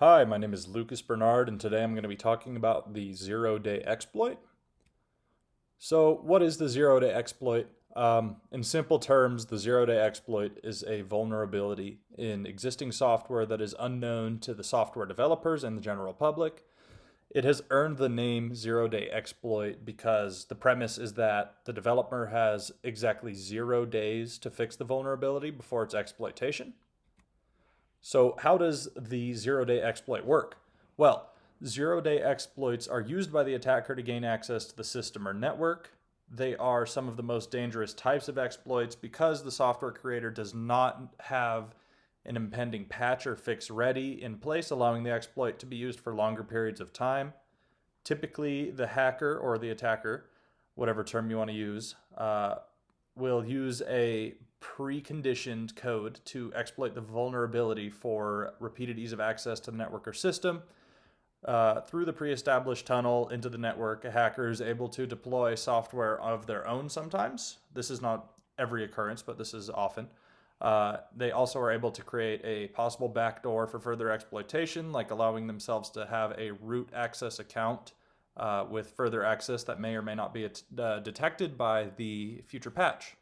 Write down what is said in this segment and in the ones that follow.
Hi, my name is Lucas Bernard, and today I'm going to be talking about the zero-day exploit. So, what is the zero-day exploit? In simple terms, the zero-day exploit is a vulnerability in existing software that is unknown to the software developers and the general public. It has earned the name zero-day exploit because the premise is that the developer has exactly 0 days to fix the vulnerability before its exploitation. So, how does the zero-day exploit work? Well, zero-day exploits are used by the attacker to gain access to the system or network. They are some of the most dangerous types of exploits because the software creator does not have an impending patch or fix ready in place, allowing the exploit to be used for longer periods of time. Typically, the hacker or the attacker, whatever term you want to use, will use a preconditioned code to exploit the vulnerability for repeated ease of access to the network or system. Through the pre-established tunnel into the network, a hacker is able to deploy software of their own sometimes. This is not every occurrence, but this is often. They also are able to create a possible backdoor for further exploitation, like allowing themselves to have a root access account with further access that may or may not be detected by the future patch.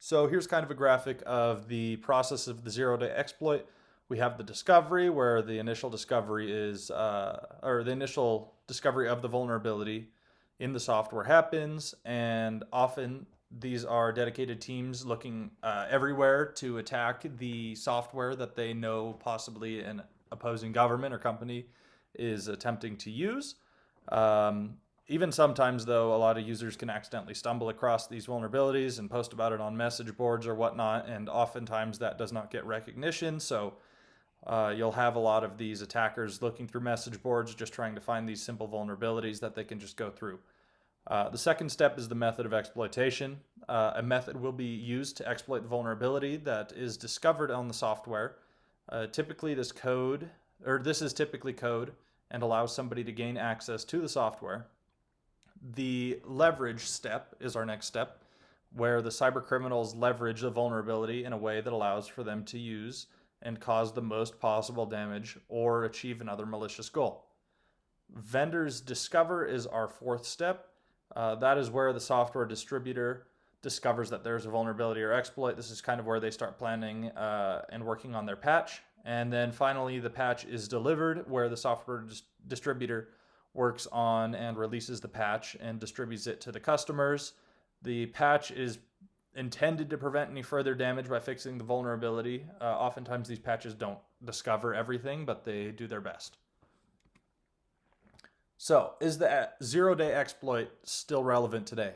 So here's kind of a graphic of the process of the zero-day exploit. We have the discovery, where the initial discovery is, or the initial discovery of the vulnerability in the software happens, and often these are dedicated teams looking everywhere to attack the software that they know possibly an opposing government or company is attempting to use. Even sometimes, though, a lot of users can accidentally stumble across these vulnerabilities and post about it on message boards or whatnot, and oftentimes that does not get recognition. So you'll have a lot of these attackers looking through message boards just trying to find these simple vulnerabilities that they can just go through. The second step is the method of exploitation. A method will be used to exploit the vulnerability that is discovered on the software. Typically, this is typically code and allows somebody to gain access to the software. The leverage step is our next step, where the cyber criminals leverage the vulnerability in a way that allows for them to use and cause the most possible damage or achieve another malicious goal. Vendors discover is our fourth step. That is where the software distributor discovers that there's a vulnerability or exploit. This is kind of where they start planning and working on their patch. And then finally, the patch is delivered, where the software distributor works on and releases the patch and distributes it to the customers. The patch is intended to prevent any further damage by fixing the vulnerability. Oftentimes these patches don't discover everything, but they do their best. So, is the zero-day exploit still relevant today?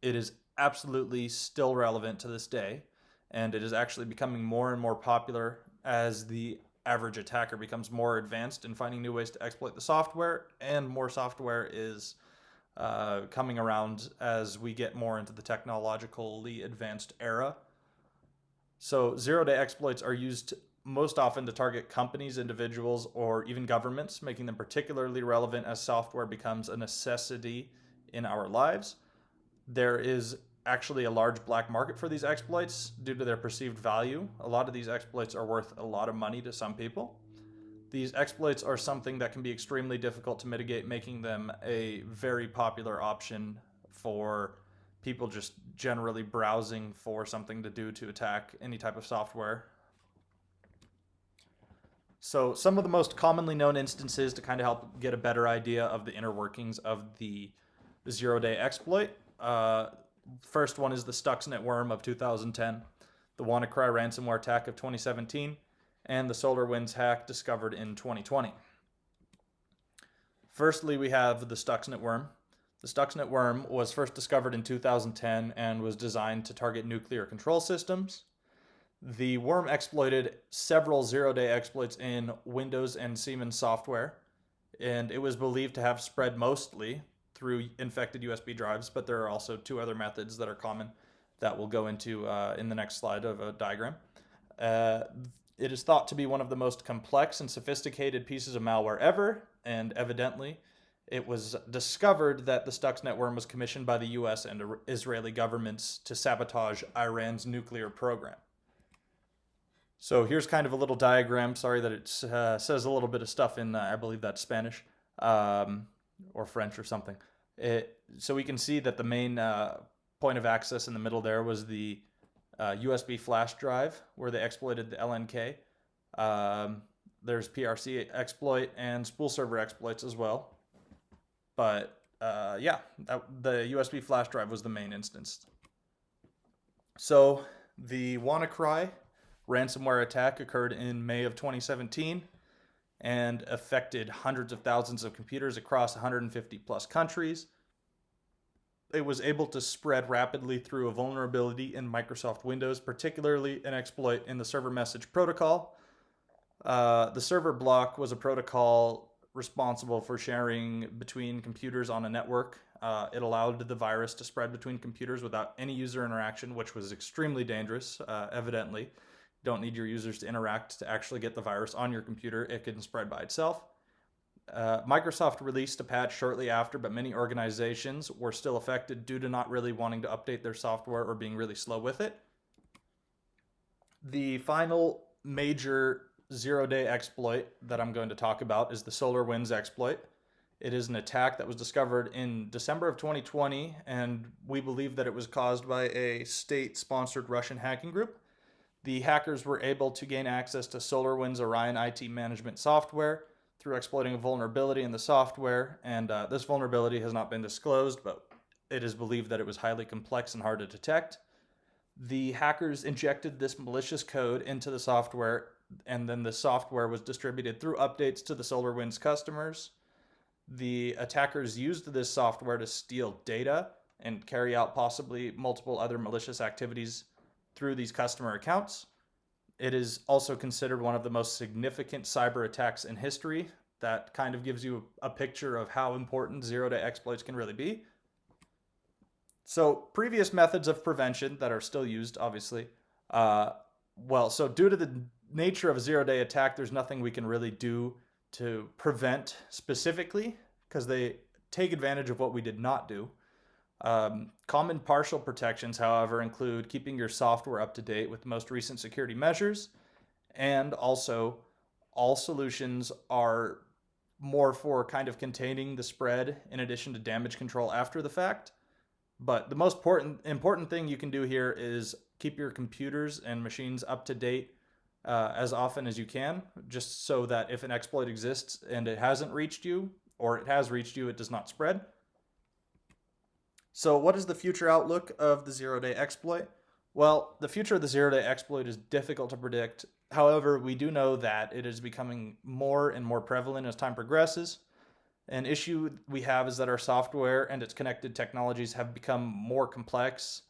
It is absolutely still relevant to this day, and it is actually becoming more and more popular as the average attacker becomes more advanced in finding new ways to exploit the software, and more software is coming around as we get more into the technologically advanced era. So zero-day exploits are used most often to target companies, individuals, or even governments, making them particularly relevant as software becomes a necessity in our lives. There is actually a large black market for these exploits due to their perceived value. A lot of these exploits are worth a lot of money to some people. These exploits are something that can be extremely difficult to mitigate, making them a very popular option for people just generally browsing for something to do to attack any type of software. So some of the most commonly known instances to kind of help get a better idea of the inner workings of the zero-day exploit. First one is the Stuxnet worm of 2010, the WannaCry ransomware attack of 2017, and the SolarWinds hack discovered in 2020. Firstly, we have the Stuxnet worm. The Stuxnet worm was first discovered in 2010 and was designed to target nuclear control systems. The worm exploited several zero-day exploits in Windows and Siemens software, and it was believed to have spread mostly through infected USB drives, but there are also two other methods that are common that we'll go into in the next slide of a diagram. It is thought to be one of the most complex and sophisticated pieces of malware ever, and evidently it was discovered that the Stuxnet worm was commissioned by the US and Israeli governments to sabotage Iran's nuclear program. So here's kind of a little diagram. Sorry that it says a little bit of stuff in, I believe that's Spanish um, or French or something. So we can see that the main point of access in the middle there was the USB flash drive where they exploited the LNK. There's PRC exploit and spool server exploits as well. But yeah, the USB flash drive was the main instance. So the WannaCry ransomware attack occurred in May of 2017 and affected hundreds of thousands of computers across 150 plus countries. It was able to spread rapidly through a vulnerability in Microsoft Windows, particularly an exploit in the server message protocol. The server block was a protocol responsible for sharing between computers on a network. It allowed the virus to spread between computers without any user interaction, which was extremely dangerous, evidently. You don't need your users to interact to actually get the virus on your computer. It can spread by itself. Microsoft released a patch shortly after, but many organizations were still affected due to not really wanting to update their software or being really slow with it. The final major zero-day exploit that I'm going to talk about is the SolarWinds exploit. It is an attack that was discovered in December of 2020, and we believe that it was caused by a state-sponsored Russian hacking group. The hackers were able to gain access to SolarWinds Orion IT management software through exploiting a vulnerability in the software, and this vulnerability has not been disclosed, but it is believed that it was highly complex and hard to detect. The hackers injected this malicious code into the software, and then the software was distributed through updates to the SolarWinds customers. The attackers used this software to steal data and carry out possibly multiple other malicious activities through these customer accounts. It is also considered one of the most significant cyber attacks in history. That kind of gives you a picture of how important zero-day exploits can really be. So previous methods of prevention that are still used, obviously. So due to the nature of a zero-day attack, there's nothing we can really do to prevent specifically because they take advantage of what we did not do. Common partial protections, however, include keeping your software up to date with the most recent security measures, and also all solutions are more for kind of containing the spread in addition to damage control after the fact. But the most important thing you can do here is keep your computers and machines up to date as often as you can, just so that if an exploit exists and it hasn't reached you, or it has reached you, it does not spread. So what is the future outlook of the zero-day exploit? Well, the future of the zero-day exploit is difficult to predict. However, we do know that it is becoming more and more prevalent as time progresses. An issue we have is that our software and its connected technologies have become more complex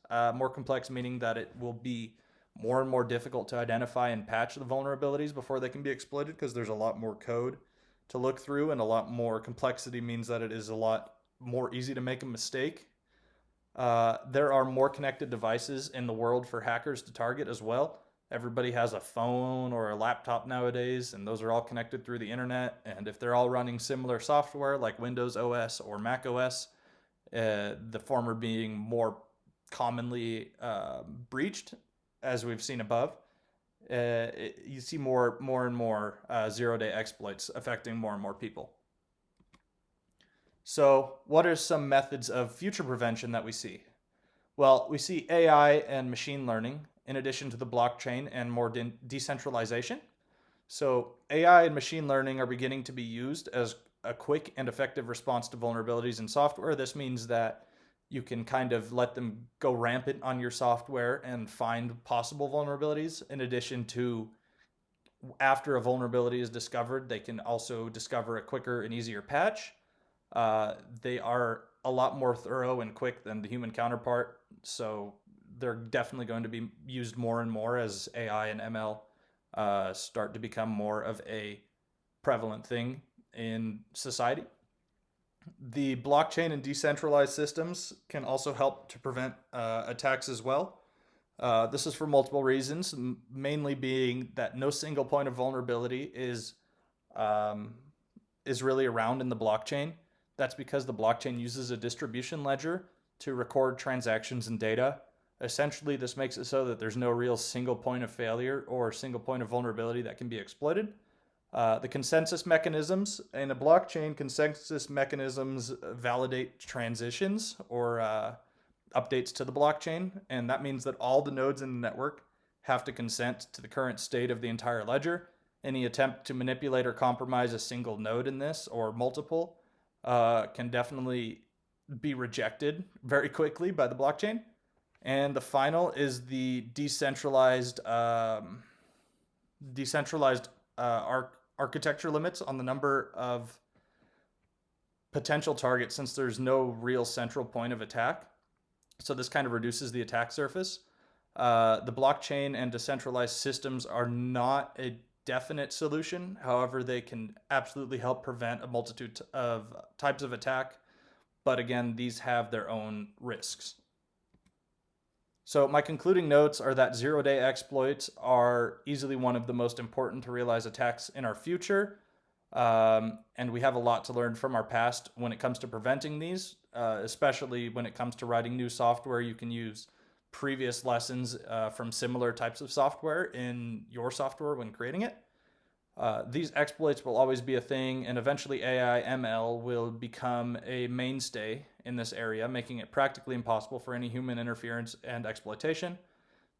meaning that it will be more and more difficult to identify and patch the vulnerabilities before they can be exploited because there's a lot more code to look through, and a lot more complexity means that it is a lot more easy to make a mistake. There are more connected devices in the world for hackers to target as well. Everybody has a phone or a laptop nowadays, and those are all connected through the internet. And if they're all running similar software like Windows OS or Mac OS, the former being more commonly breached, as we've seen above, you see more and more zero-day exploits affecting more and more people. So what are some methods of future prevention that we see? Well, we see AI and machine learning in addition to the blockchain and more decentralization. So AI and machine learning are beginning to be used as a quick and effective response to vulnerabilities in software. This means that you can kind of let them go rampant on your software and find possible vulnerabilities. In addition to, after a vulnerability is discovered, they can also discover a quicker and easier patch. They are a lot more thorough and quick than the human counterpart, so they're definitely going to be used more and more as AI and ML start to become more of a prevalent thing in society. The blockchain and decentralized systems can also help to prevent attacks as well. This is for multiple reasons, mainly being that no single point of vulnerability is really around in the blockchain. That's because the blockchain uses a distribution ledger to record transactions and data. Essentially, this makes it so that there's no real single point of failure or single point of vulnerability that can be exploited. The consensus mechanisms in a blockchain, consensus mechanisms validate transitions or updates to the blockchain, and that means that all the nodes in the network have to consent to the current state of the entire ledger. Any attempt to manipulate or compromise a single node in this or multiple can definitely be rejected very quickly by the blockchain. And the final is the decentralized architecture limits on the number of potential targets, since there's no real central point of attack. So this kind of reduces the attack surface. The blockchain and decentralized systems are not a definite solution. However, they can absolutely help prevent a multitude of types of attack. But again, these have their own risks. So my concluding notes are that zero-day exploits are easily one of the most important to realize attacks in our future. And we have a lot to learn from our past when it comes to preventing these, especially when it comes to writing new software. You can use previous lessons from similar types of software in your software when creating it. These exploits will always be a thing, and eventually AI ML will become a mainstay in this area, making it practically impossible for any human interference and exploitation.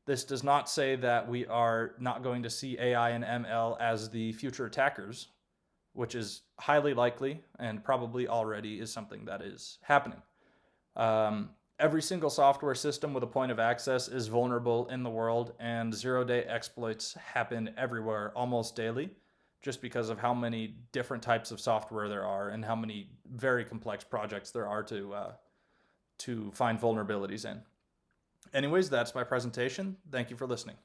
This does not say that we are not going to see AI and ML as the future attackers, which is highly likely and probably already is something that is happening. Every single software system with a point of access is vulnerable in the world, and zero-day exploits happen everywhere almost daily, just because of how many different types of software there are and how many very complex projects there are to find vulnerabilities in. Anyways, that's my presentation. Thank you for listening.